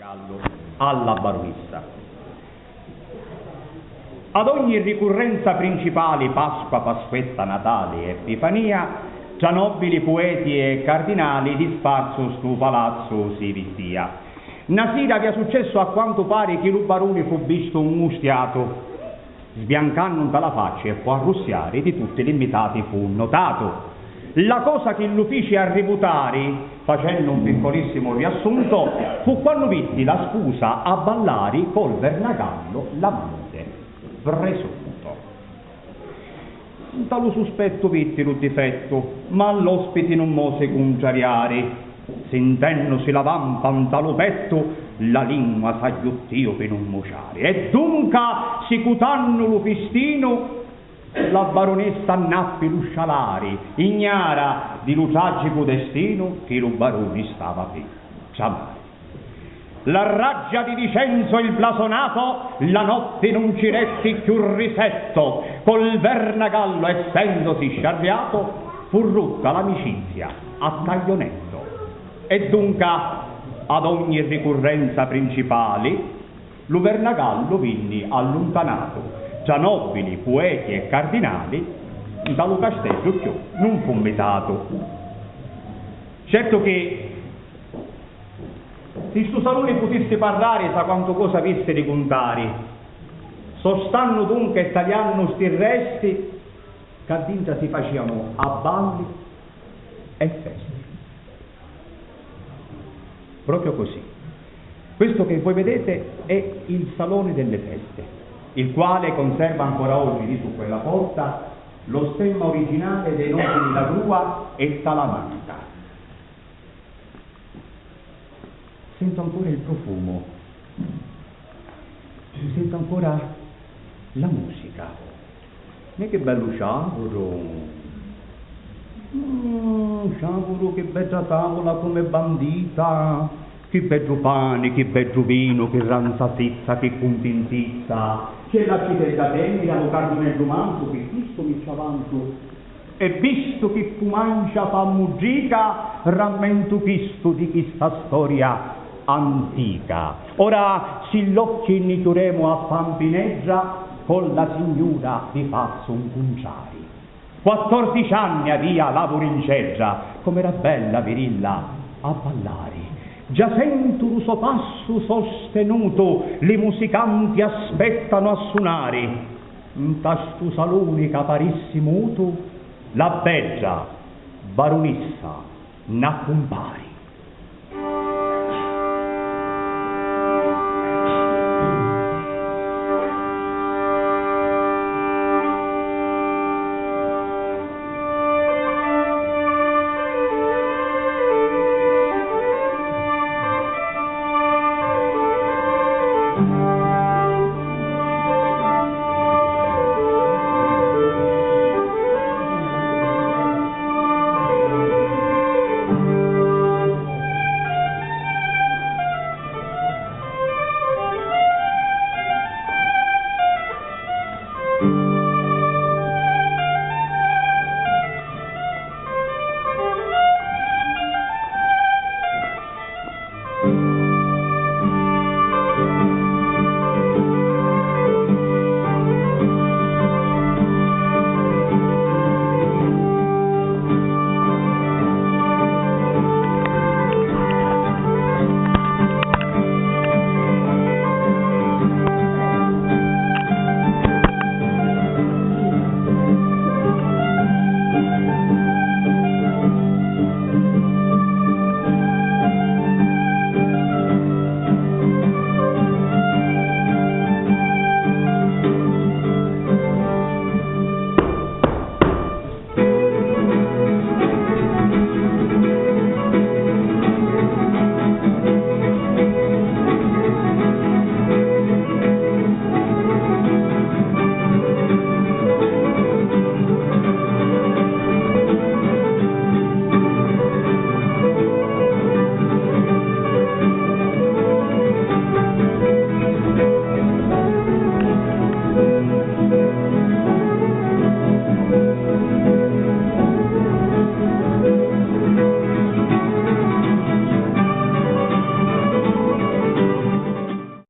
Vernagallo alla baronessa. Ad ogni ricorrenza principale, Pasqua, Pasquetta, Natale, Epifania, già nobili poeti e cardinali di sfarzo stu palazzo si vestia. Una sera vi è successo a quanto pare che lo barone fu visto un mustiato, sbiancando dalla faccia e può arrossiare di tutti gli invitati fu notato. La cosa che lo fece a reputare, facendo un piccolissimo riassunto, fu quando visti la scusa a ballare col Vernagallo l'amante presunto. Dallo sospetto vitti lo difetto, ma l'ospite non mose contrariare, sentendosi la vampa dallo petto, la lingua s'agliottio per non mociare. E dunque, sicutando lo festino, la baronessa nappi lo scialare, ignara di lo tragico destino che lo barone stava per chiamare. La raggia di Vicenzo il blasonato, la notte non ci resti più risetto, col Vernagallo essendosi sciarriato, fu rotta l'amicizia a taglionetto. E dunque, ad ogni ricorrenza principale, lo Vernagallo vinni allontanato, già nobili, poeti e cardinali, dallo castello più non fu metato. Certo che se sto salone potesse parlare sa quanto cosa avesse di contare, sostanno dunque tagliando sti resti, che a dinta si facevano a balli e feste. Proprio così. Questo che voi vedete è il salone delle feste, il quale conserva ancora oggi lì su quella porta lo stemma originale dei nobili La Grua e Talamanca. Sento ancora il profumo, sento ancora la musica. E che bello sciavolo! Sciavolo, che bella tavola come bandita! Che bello pane, che bello vino, che ranzatezza, che contentezza! C'è la città tenera, lo cardinello manto, che Cristo mi c'avanto. E visto che tu mangia fa musica, rammento Cristo di questa storia antica. Ora, se l'occhio inituremo a Pampineggia, con la signora vi faccio un conciari. 14 anni a via lavoro in ceggia, com'era bella virilla a ballare. Già sento lo suo passo sostenuto, le musicanti aspettano a suonare. In tasto salone caparissimo muto, la beggia baronessa n'accompari.